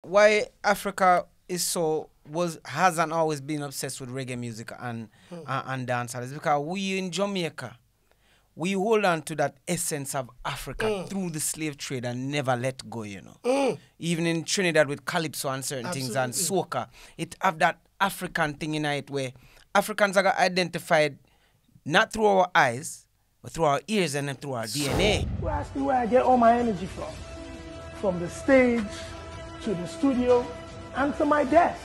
why Africa is so was hasn't always been obsessed with reggae music and dancehall is because we in Jamaica we hold on to that essence of Africa through the slave trade and never let go, you know. Even in Trinidad with calypso and certain things and soca, it have that African thing in it where Africans are identified not through our eyes, but through our ears and then through our DNA. You ask me where I get all my energy from. From the stage to the studio and to my desk.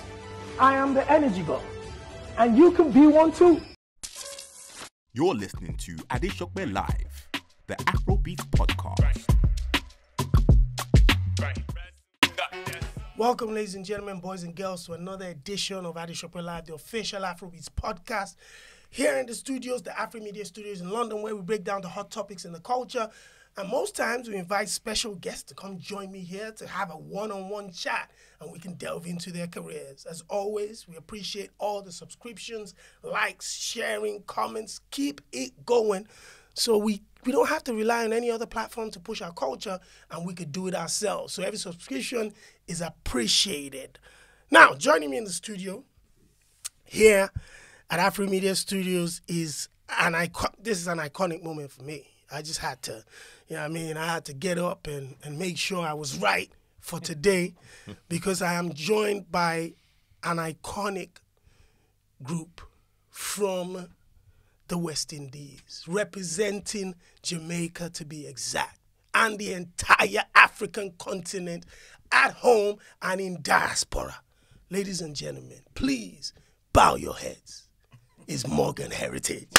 I am the energy god. And you can be one too. You're listening to Adeshokbe Live, the Afrobeats podcast. Welcome, ladies and gentlemen, boys and girls, to another edition of Adeshokbe Live, the official Afrobeats podcast. Here in the studios, the Afromedia studios in London, where we break down the hot topics in the culture. And most times we invite special guests to come join me here to have a one-on-one chat and we can delve into their careers. As always, we appreciate all the subscriptions, likes, sharing, comments. Keep it going so we don't have to rely on any other platform to push our culture and we could do it ourselves. So every subscription is appreciated. Now, joining me in the studio here at Afromedia Studios is this is an iconic moment for me. I just had to, you know what I mean? I had to get up and make sure I was right for today because I am joined by an iconic group from the West Indies, representing Jamaica to be exact, and the entire African continent at home and in diaspora. Ladies and gentlemen, please bow your heads. Is Morgan Heritage.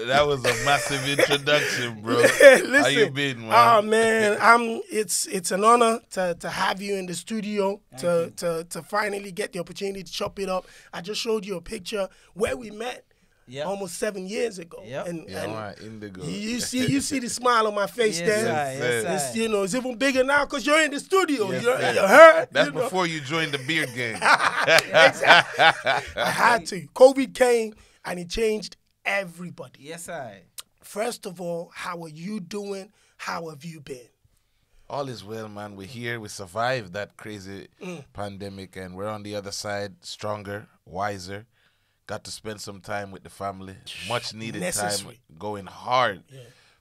That was a massive introduction, bro. Listen, how you been, man? Oh man, it's an honor to have you in the studio to finally get the opportunity to chop it up. I just showed you a picture where we met. Yep. Almost 7 years ago. Yep. And Indigo. You see the smile on my face there. Yes, it's, it's even bigger now because you're in the studio. Yes, you heard? That's before you joined the beard game. Exactly. I had to. COVID came and it changed everybody. Yes, I. First of all, how are you doing? How have you been? All is well, man. We're here. We survived that crazy pandemic, and we're on the other side, stronger, wiser. Got to spend some time with the family. Much needed time, going hard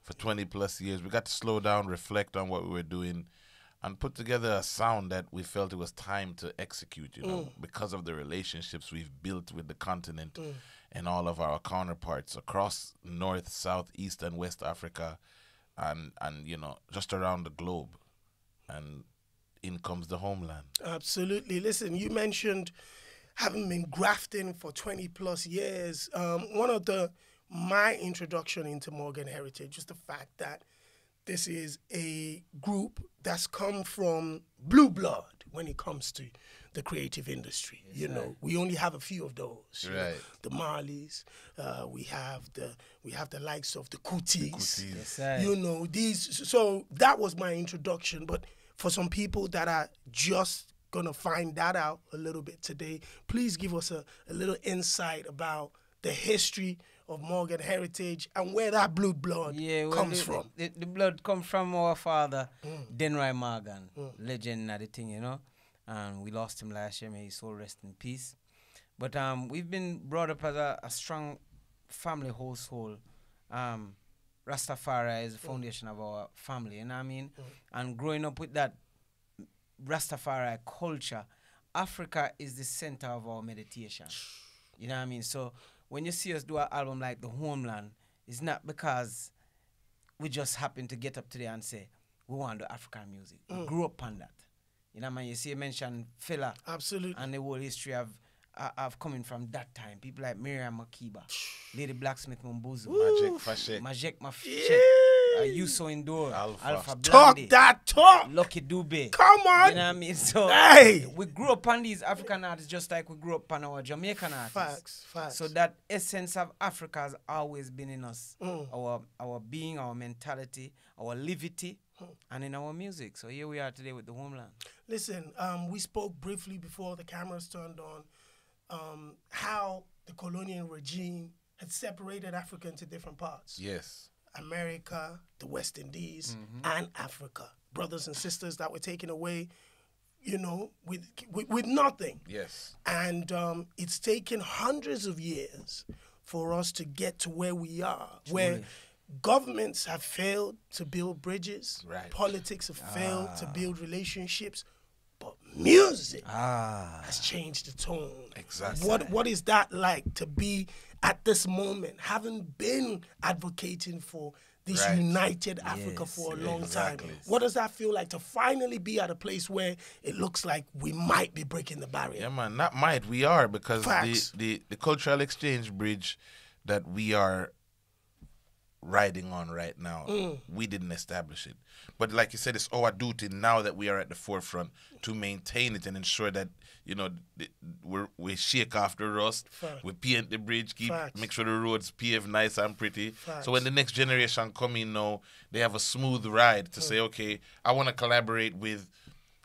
for 20 plus years. We got to slow down, reflect on what we were doing, and put together a sound that we felt it was time to execute, you know, because of the relationships we've built with the continent and all of our counterparts across North, South, East, and West Africa, and you know, just around the globe. And in comes the homeland. Absolutely. Listen, you mentioned having been grafting for 20 plus years. One of my introduction into Morgan Heritage is the fact that this is a group that's come from blue blood when it comes to the creative industry. Yes, you know, we only have a few of those. Right. The Marleys, we have the likes of the Cooties. Yes, you know, these. So that was my introduction. But for some people that are just gonna find that out a little bit today, please give us a little insight about the history of Morgan Heritage and where that blue blood comes from. The blood comes from our father, Denroy Morgan, legend of the thing, you know. And we lost him last year, may his soul rest in peace. But we've been brought up as a strong family household. Rastafari is the foundation of our family, you know what I mean? And growing up with that Rastafari culture, Africa is the center of our meditation. You know what I mean? So when you see us do an album like The Homeland, it's not because we just happen to get up today and say, we want to do African music. We grew up on that. You know what I mean? You see, you mentioned Fela. Absolutely. And the whole history of coming from that time. People like Miriam Makeba, Lady Blacksmith Mumbuzu, Majek Mafshek. You so indoor, Alpha Talk Blondie, that talk. Lucky Dube. Come on. You know what I mean? So we grew up on these African artists just like we grew up on our Jamaican artists. Facts. So that essence of Africa has always been in us. Our being, our mentality, our livity, and in our music. So here we are today with The Homeland. Listen, we spoke briefly before the cameras turned on how the colonial regime had separated Africa into different parts. Yes. America, the West Indies, and Africa. brothers and sisters that were taken away, you know, with nothing. Yes. And it's taken hundreds of years for us to get to where we are, where governments have failed to build bridges, Right. politics have failed to build relationships, but music has changed the tone. Exactly. What is that like to be at this moment, having been advocating for this Right. united Africa for a long exactly. time? What does that feel like to finally be at a place where it looks like we might be breaking the barrier? Yeah, man, not might, we are, because Facts. the cultural exchange bridge that we are riding on right now, we didn't establish it. But like you said, it's our duty now that we are at the forefront to maintain it and ensure that, you know, we shake off the rust, Facts. we paint the bridge, Facts. make sure the roads paved nice and pretty. Facts. So when the next generation come in now, they have a smooth ride to say, okay, I want to collaborate with,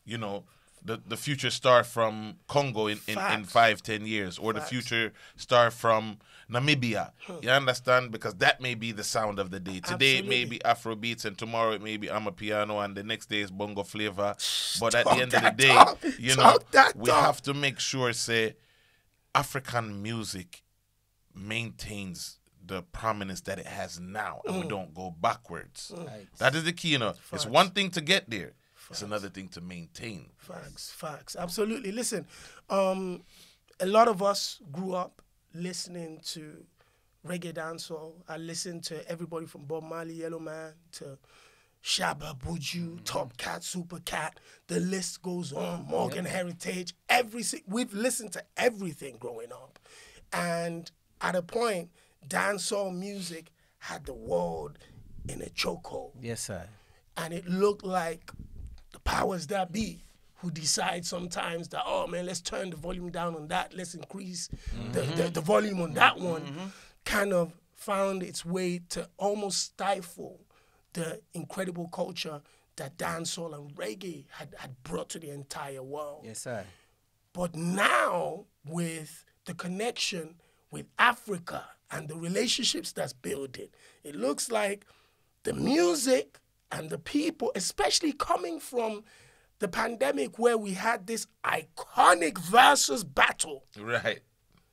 you know, the future star from Congo in Facts. 5-10 years, or Facts. the future star from Namibia. You understand? Because that may be the sound of the day. Today it may be Afrobeats, and tomorrow it may be Amapiano, and the next day is Bongo Flavor. But at the end of the day, you know, we have to make sure, say, African music maintains the prominence that it has now, and we don't go backwards. That is the key, you know. It's one thing to get there. It's another thing to maintain. Facts, absolutely. Listen, a lot of us grew up listening to reggae dancehall. I listened to everybody from Bob Marley, Yellow Man, to Shabba, Buju, Top Cat, Super Cat. The list goes on. Morgan Heritage. We've listened to everything growing up. And at a point, dancehall music had the world in a chokehold. Yes, sir. And it looked like the powers that be who decide sometimes that, oh man, let's turn the volume down on that, let's increase the volume on that one, kind of found its way to almost stifle the incredible culture that dancehall and reggae had brought to the entire world. Yes, sir. But now, with the connection with Africa and the relationships that's building, it looks like the music and the people, especially coming from the pandemic where we had this iconic versus battle Right.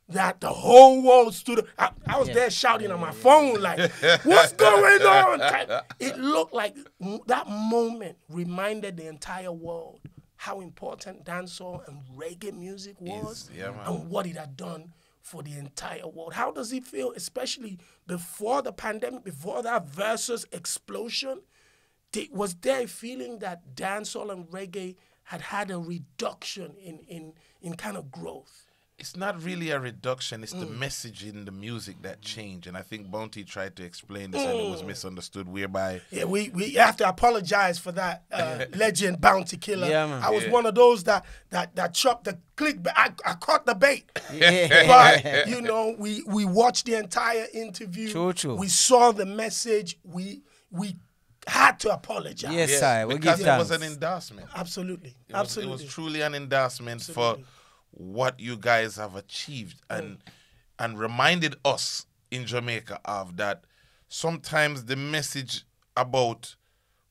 that the whole world stood. I was there shouting on my phone like, what's going on? It looked like that moment reminded the entire world how important dancehall and reggae music was and what it had done for the entire world. How does it feel, especially before the pandemic, before that versus explosion? Was there a feeling that dancehall and reggae had a reduction in kind of growth? It's not really a reduction. It's the message in the music that changed. And I think Bounty tried to explain this and it was misunderstood, whereby... Yeah, we have to apologize for that legend Bounty Killer. Yeah, man. I was one of those that chopped the click. I caught the bait. Yeah. But, you know, we watched the entire interview. True. We saw the message. We had to apologize. Yes, sir. We because give it was thanks. an endorsement. Absolutely. It was truly an endorsement for what you guys have achieved and reminded us in Jamaica of that sometimes the message about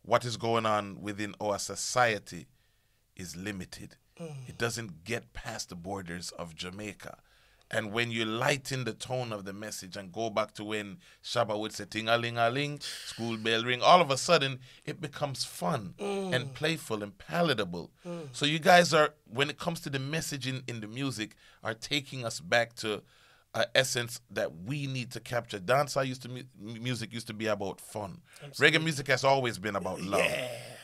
what is going on within our society is limited. It doesn't get past the borders of Jamaica. And when you lighten the tone of the message and go back to when Shabba would say ting-a-ling-a-ling, school bell ring, all of a sudden it becomes fun and playful and palatable. So you guys are, when it comes to the messaging in the music, are taking us back to an essence that we need to capture. Dancehall music used to be about fun. Absolutely. Reggae music has always been about love.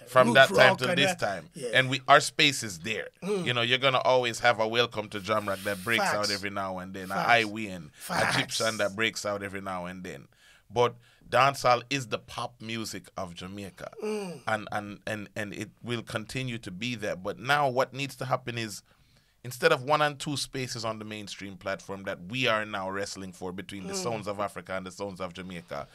From Root that time rock to and this that. time. Yeah. And our space is there. You know, you're going to always have a welcome to Jamrock that breaks Facts. out every now and then. Facts. A I win. A Facts. Gypsum that breaks out every now and then. But dancehall is the pop music of Jamaica. And it will continue to be that. But now what needs to happen is, instead of 1 and 2 spaces on the mainstream platform that we are now wrestling for between the Sounds of Africa and the Sounds of Jamaica,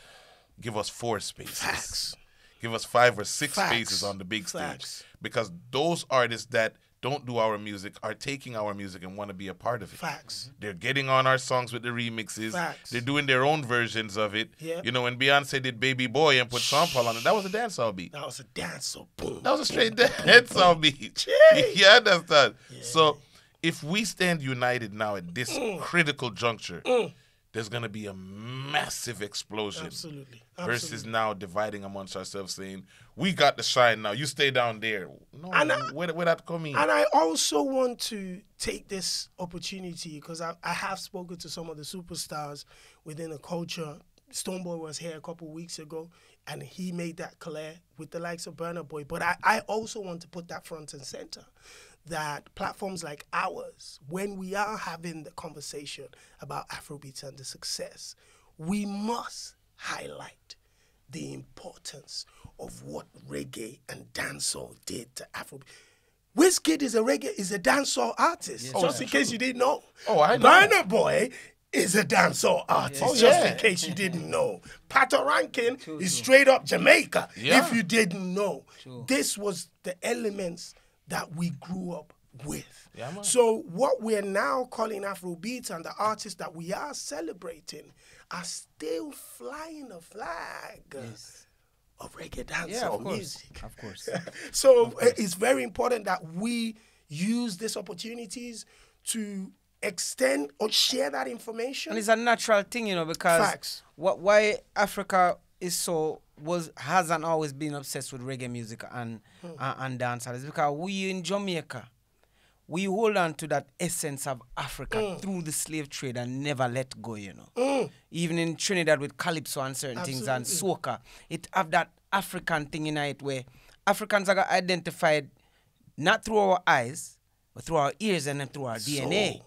give us 4 spaces. Facts. Give us 5 or 6 Facts. spaces on the big stage. Facts. Because those artists that don't do our music are taking our music and want to be a part of it. Facts. They're getting on our songs with the remixes. Facts. They're doing their own versions of it. Yeah. You know, when Beyonce did Baby Boy and put Sampal on it, that was a dancehall beat. That was a dancehall. Boom. That was a straight dancehall beat. You understand? Yeah. So if we stand united now at this critical juncture, there's going to be a massive explosion. Absolutely. Versus now dividing amongst ourselves saying, we got the shine now, you stay down there. No, where that come in? And I also want to take this opportunity because I have spoken to some of the superstars within the culture. Stoneboy was here a couple weeks ago, and he made that clear with the likes of Burna Boy. But I also want to put that front and center, that platforms like ours, when we are having the conversation about Afrobeats and the success, we must highlight the importance of what reggae and dancehall did to Afrobeat. Wizkid is a dancehall artist, just in case you didn't know. Oh, I know. Burna Boy is a dancehall artist, just in case you didn't know. Pato Rankin is straight up Jamaica, if you didn't know. This was the elements that we grew up with. So what we're now calling Afrobeats and the artists that we are celebrating are still flying the flag of reggae dancehall music. Of course. So it's very important that we use these opportunities to extend or share that information. And it's a natural thing, you know, because why Africa hasn't always been obsessed with reggae music and dancehall is because we in Jamaica, we hold on to that essence of Africa through the slave trade and never let go, you know. Even in Trinidad with calypso and certain things and soca, it have that African thing in it where Africans are identified not through our eyes, but through our ears and then through our DNA.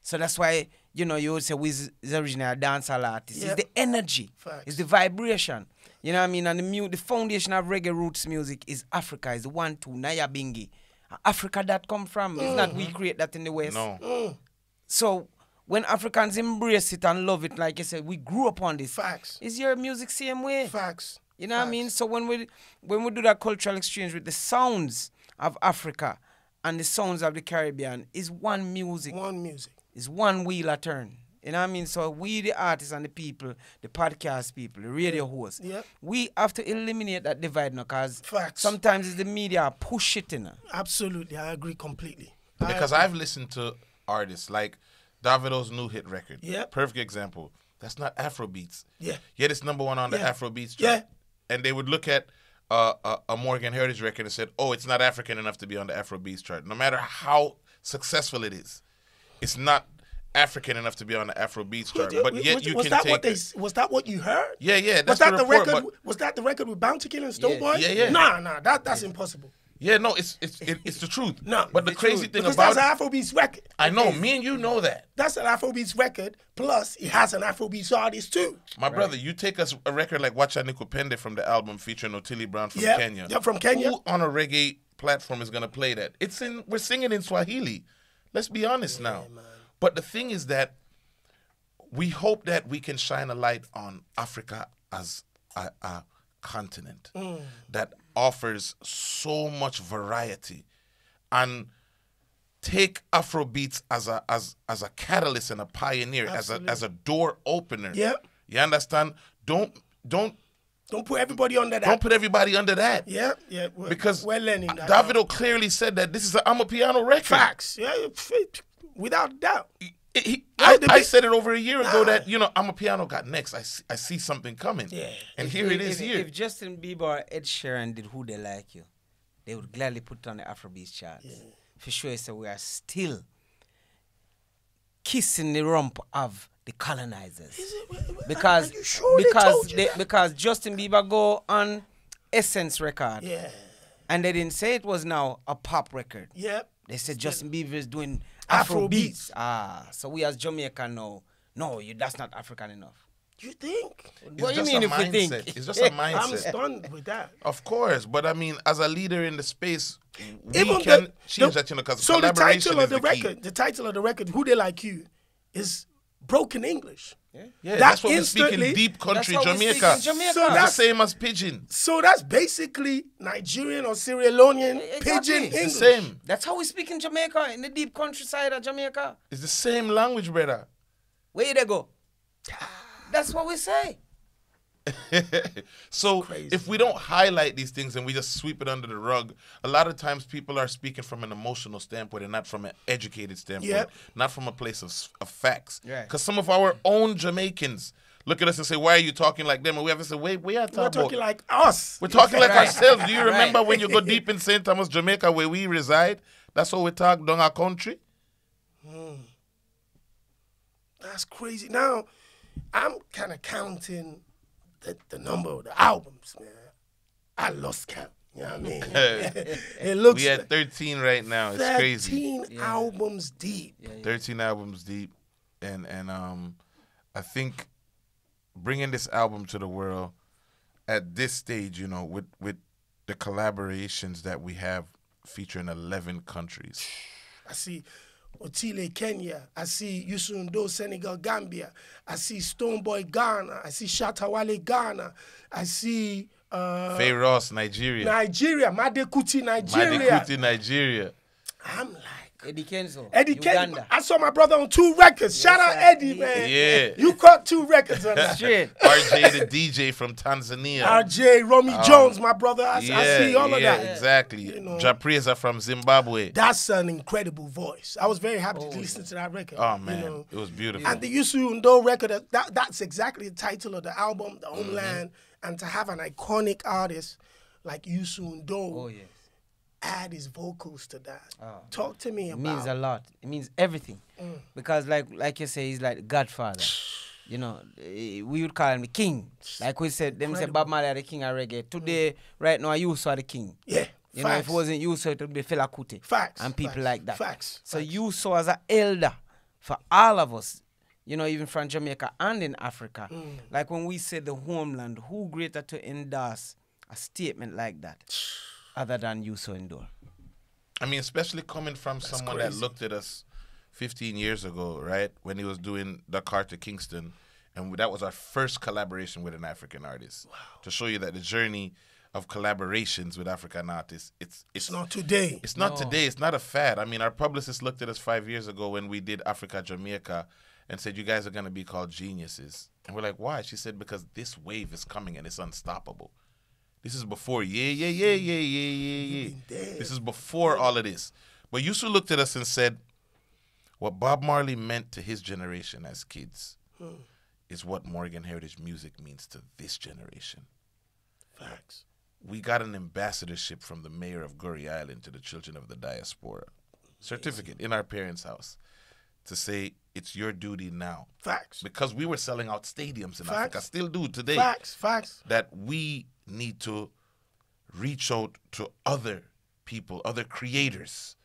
So that's why, you know, you would say Wiz is originally a dancehall artist. It's the energy. It's the vibration. You know what I mean? And the foundation of reggae roots music is Africa. It's the 1, 2, Naya Bingi. Africa that come from. It's not we create that in the West. No. So when Africans embrace it and love it, like I said, we grew up on this. Is your music same way? You know what I mean? So when we do that cultural exchange with the sounds of Africa and the sounds of the Caribbean, is one music. It's one wheel a turn. You know what I mean? So we, the artists and the people, the podcast people, the radio hosts, we have to eliminate that divide now, because sometimes it's the media push it in. Absolutely, I agree completely. Because I've listened to artists like Davido's new hit record. Perfect example. That's not Afrobeats. Yet it's #1 on the Afrobeats chart. And they would look at a Morgan Heritage record and said, oh, it's not African enough to be on the Afrobeats chart. No matter how successful it is, it's not African enough to be on the Afrobeats chart, but yet you can take it. Was that what you heard? Yeah. Was that the record? Was that the record with Bounty Killer and Stoneboy? Yeah. Nah, that's impossible. Yeah, no, it's the truth. No, but the crazy thing because about that's an Afrobeats record. I know, me and you know that. That's an Afrobeats record. Plus, it has an Afrobeats artist too. My brother, you take us a record like Wacha Nikupende from the album featuring Otili Brown from Kenya. Yeah, from Kenya. Who on a reggae platform is gonna play that? We're singing in Swahili. Let's be honest now. Man. But the thing is that we hope that we can shine a light on Africa as a continent that offers so much variety, and take Afrobeats as a catalyst and a pioneer, as a door opener. You understand? Don't put everybody under that. Don't put everybody under that. Because we're learning that. Davido clearly said that this is I'm a piano record. Facts. Yeah, without a doubt. I said it over a year ago that, you know, I'm a piano got next. I see something coming. And here it is here. If Justin Bieber or Ed Sheeran did Who They Like You, they would gladly put it on the Afrobeats charts. For sure, so we are still kissing the rump of the colonizers. Because Justin Bieber go on Essence record. And they didn't say it was now a pop record. They said Justin Bieber is doing Afrobeats. So we as Jamaican know, no, that's not African enough. You think? What do you mean if we think? It's just a mindset. I'm stunned with that. Of course, but I mean, as a leader in the space, we can change that, you know, because collaboration is the title of the record, Who They Like You, is broken English. Yeah, That that's what we speak in instantly- deep country That's how we speak Jamaica. in Jamaica. So It's the that's- same as pidgin. So that's basically Nigerian or Sierra Leonean Exactly. pidgin It's The English. same. That's how we speak in Jamaica, in the deep countryside of Jamaica. It's the same language, brother. Where they go? That's what we say. So crazy, if we don't highlight these things and we just sweep it under the rug, a lot of times people are speaking from an emotional standpoint and not from an educated standpoint, Yep. not from a place of facts. Right. Because some of our own Jamaicans look at us and say, "Why are you talking like them?" And we have to say, "Wait, we are We're talking talking like us. We're talking like Right. ourselves." Do you Right. remember when you go deep in St. Thomas, Jamaica, where we reside? That's how we talk down our country. That's crazy. Now, I'm kind of counting the number of the albums, man. I lost count. You know what I mean? It looks We at 13 right now. It's crazy. 13 albums deep. 13 albums deep, and I think bringing this album to the world at this stage, you know, with the collaborations that we have featuring 11 countries. I see Otile, Kenya. I see Youssou N'Dour, Senegal, Gambia. I see Stonebwoy, Ghana. I see Shatta Wale, Ghana. I see Faye Ross, Nigeria. Nigeria, Made Kuti, Nigeria. Madikuti, Nigeria. I'm like, Eddie Kenzo, Eddie Uganda. Ken, I saw my brother on 2 records. Shout out sir. Eddie, man. Yeah. You caught 2 records on that. Straight. RJ, the DJ from Tanzania. RJ, Romy Jones, my brother. I see all of that. Exactly. You know. Japreza from Zimbabwe. That's an incredible voice. I was very happy to listen to that record. Oh, man. You know. It was beautiful. And the Youssou N'Dour record, that's exactly the title of the album, The Homeland. And to have an iconic artist like Youssou N'Dour Oh, yes. add his vocals to that. Talk to me It about means a lot. It means everything. Because like you say, he's like the Godfather. You know, we would call him the king. Like we said, them say Bob Marley are the king of reggae. Today, right now, Youssou are the king. Yeah, You know, if it wasn't Youssou, it would be Fela Kuti. Facts. And people Facts. like that. Facts. So Facts. Youssou as an elder for all of us, you know, even from Jamaica and in Africa. Like when we say the homeland, who greater to endorse a statement like that other than Youssou N'Dour? I mean, especially coming from someone that crazy. looked at us 15 years ago, right? When he was doing Dakar to Kingston. And that was our first collaboration with an African artist. Wow. To show you that the journey of collaborations with African artists, It's not today. It's not today. It's not a fad. I mean, our publicist looked at us 5 years ago when we did Africa Jamaica and said, "You guys are going to be called geniuses." And we're like, "Why?" She said, "Because this wave is coming and it's unstoppable." This is before, yeah. This is before all of this. But Youssou looked at us and said, what Bob Marley meant to his generation as kids is what Morgan Heritage music means to this generation. Facts. We got an ambassadorship from the mayor of Goree Island to the children of the diaspora. Certificate in our parents' house to say it's your duty now. Facts. Because we were selling out stadiums in Facts. Africa, still do today. Facts. That we need to reach out to other people, other creators,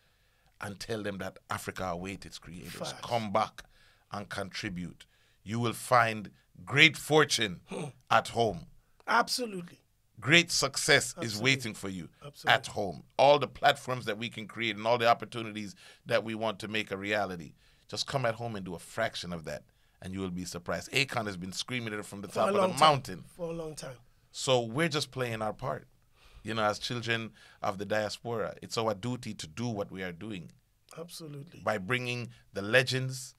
and tell them that Africa awaits its creators. Facts. Come back and contribute. You will find great fortune at home. Absolutely. Great success is waiting for you at home. All the platforms that we can create and all the opportunities that we want to make a reality. Just come at home and do a fraction of that, and you will be surprised. Akon has been screaming it from the top of the mountain. For a long time. So we're just playing our part. You know, as children of the diaspora, it's our duty to do what we are doing. Absolutely. By bringing the legends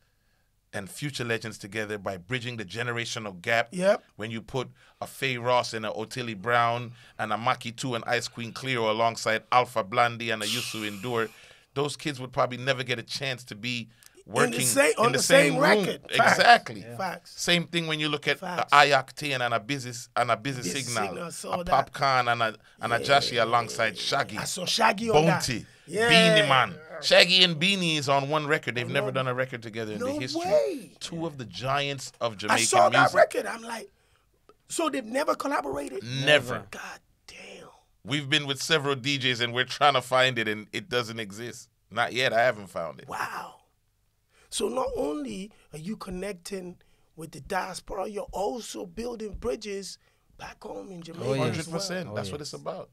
and future legends together, by bridging the generational gap. Yep. When you put a Faye Ross and a Otile Brown and a Maki 2 and Ice Queen Cleo alongside Alpha Blondie and a Youssou N'Dour, those kids would probably never get a chance to be working in the same room. Record. Facts. Exactly. Yeah. Facts. Same thing when you look at Facts. Ayak Tain and a busy signal, a Popcorn and a Jashi alongside Shaggy. I saw Shaggy on that. Bounty, Yeah. Beanie Man. Shaggy and Beanie is on one record. They've never done a record together in the No history. way. Two of the giants of Jamaican I saw that music. record. I'm like, so they've never collaborated? Never. God damn. We've been with several DJs and we're trying to find it and it doesn't exist. Not yet. I haven't found it. Wow. So not only are you connecting with the diaspora, you're also building bridges back home in Jamaica. Oh, yes. 100%. Oh, That's yes. what it's about.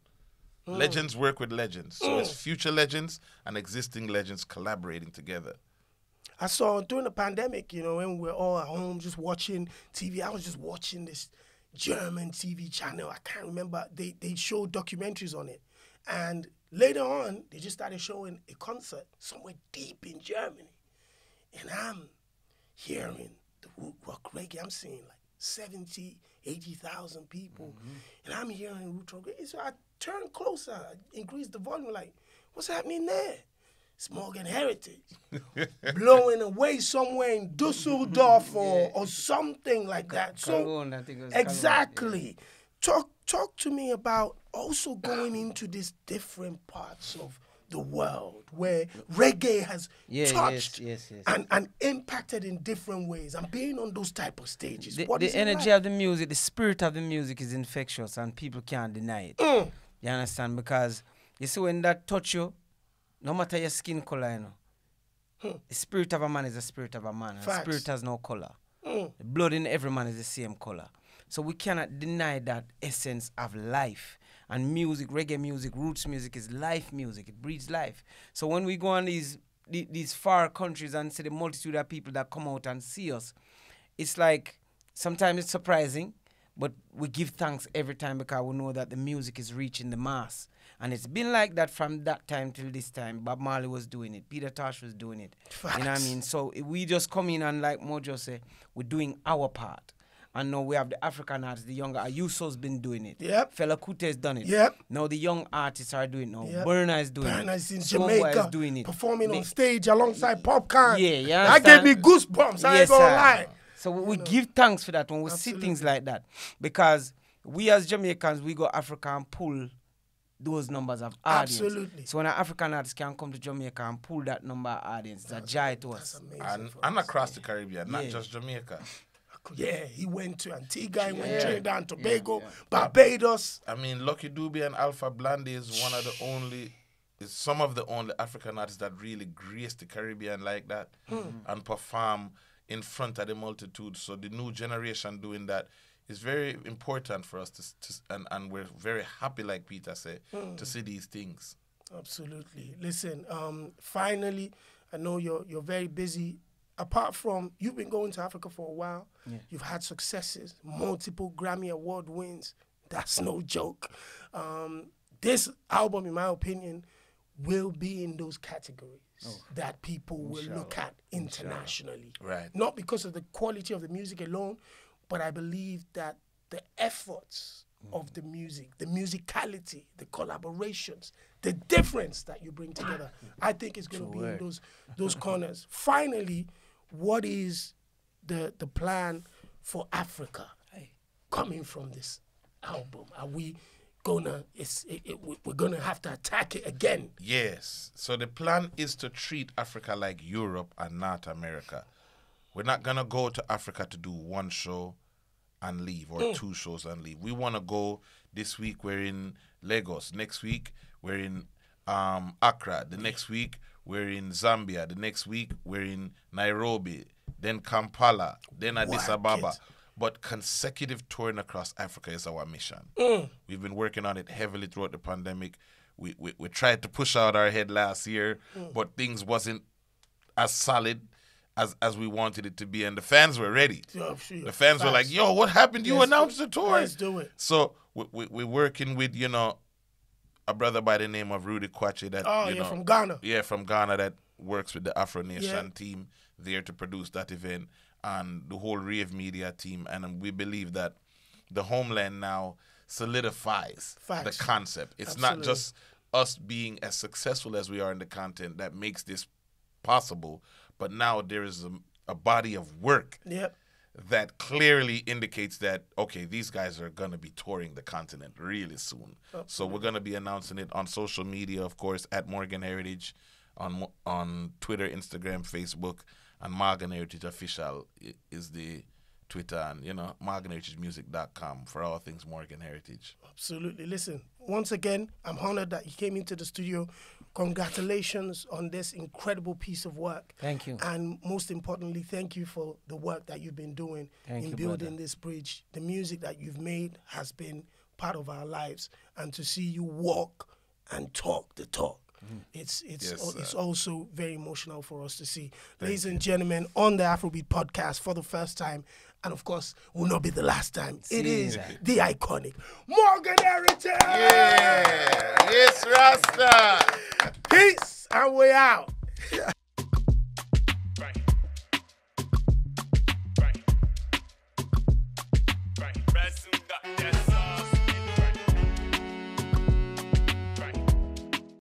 Legends work with legends. So it's future legends and existing legends collaborating together. I saw during the pandemic, you know, when we were all at home just watching TV, I was just watching this German TV channel. I can't remember. They showed documentaries on it. And later on, they just started showing a concert somewhere deep in Germany. And I'm hearing the rock reggae. I'm seeing like 70, 80,000 people. And I'm hearing root rock reggae. So I turned closer, I increased the volume, like, what's happening there? It's Morgan Heritage. Blowing away somewhere in Dusseldorf or something like that. So Cologne, I think it was exactly. Talk to me about also going into these different parts of the world where reggae has touched and impacted in different ways and being on those type of stages. The energy of the music, the spirit of the music is infectious and people can't deny it. You understand? Because you see when that touch you, no matter your skin color, you know, the spirit of a man is the spirit of a man. And the spirit has no color. The blood in every man is the same color. So we cannot deny that essence of life. And music, reggae music, roots music is life music. It breathes life. So when we go on these far countries and see the multitude of people that come out and see us, it's like sometimes it's surprising, but we give thanks every time because we know that the music is reaching the mass. And it's been like that from that time till this time. Bob Marley was doing it. Peter Tosh was doing it. Facts. You know what I mean? So we just come in and like Mojo say, we're doing our part. And now we have the African artists, the younger Ayuso's been doing it. Yep. Fela Kute's done it. Yep. Now the young artists are doing it now. Yep. Burna is doing Burna it. is in Stonebwoy Jamaica is doing it. performing on stage alongside Popcorn. Yeah, you that gave understand? me goosebumps. I ain't gonna lie. So we give thanks for that when we see things like that. Because we as Jamaicans, we go Africa and pull those numbers of audience. Absolutely. So when an African artist can come to Jamaica and pull that number of audience, it's a joy to us. And across the Caribbean, not just Jamaica. Yeah, he went to Antigua, he went to Trinidad and Tobago, Barbados. I mean, Lucky Dube and Alpha Blondy is one of the only, is some of the only African artists that really grace the Caribbean like that and perform in front of the multitude. So the new generation doing that is very important for us and we're very happy, like Peter said, to see these things. Absolutely. Listen, finally, I know you're very busy. Apart from, you've been going to Africa for a while. Yeah. You've had successes, multiple Grammy Award wins. That's no joke. This album, in my opinion, will be in those categories that people will look at internationally. Right. Not because of the quality of the music alone, but I believe that the efforts of the music, the musicality, the collaborations, the difference that you bring together, I think is going to be in those corners. Finally, what is the plan for Africa coming from this album? Are we gonna we're gonna have to attack it again? Yes. So the plan is to treat Africa like Europe and not America. We're not gonna go to Africa to do one show and leave, or 2 shows and leave. We want to go. This week we're in Lagos. Next week we're in Accra. The next week we're in Zambia. The next week we're in Nairobi. Then Kampala. Then Addis Ababa. But consecutive touring across Africa is our mission. We've been working on it heavily throughout the pandemic. We tried to push out our head last year, but things wasn't as solid as we wanted it to be, and the fans were ready. The fans were like, yo, what happened? You announced the tour. Let's do it. So we're working with, you know, a brother by the name of Rudy Kwache that, from Ghana. Yeah, from Ghana, that works with the Afro Nation team there to produce that event, and the whole Rave Media team. And we believe that the homeland now solidifies the concept. It's not just us being as successful as we are in the content that makes this possible, but now there is a body of work that clearly indicates that, okay, these guys are going to be touring the continent really soon. So we're going to be announcing it on social media, of course, at Morgan Heritage, on Twitter, Instagram, Facebook, and Morgan Heritage Official is the Twitter, and, you know, morganheritagemusic.com for all things Morgan Heritage. Absolutely. Listen, once again, I'm honored that you came into the studio. Congratulations on this incredible piece of work. Thank you. And most importantly, thank you for the work that you've been doing in building this bridge. The music that you've made has been part of our lives. And to see you walk and talk the talk It's also very emotional for us to see. Ladies and gentlemen, on the Afrobeat podcast for the first time, and of course, will not be the last time. It is the iconic Morgan Heritage. Yeah, yes, Rasta. Peace, and we out.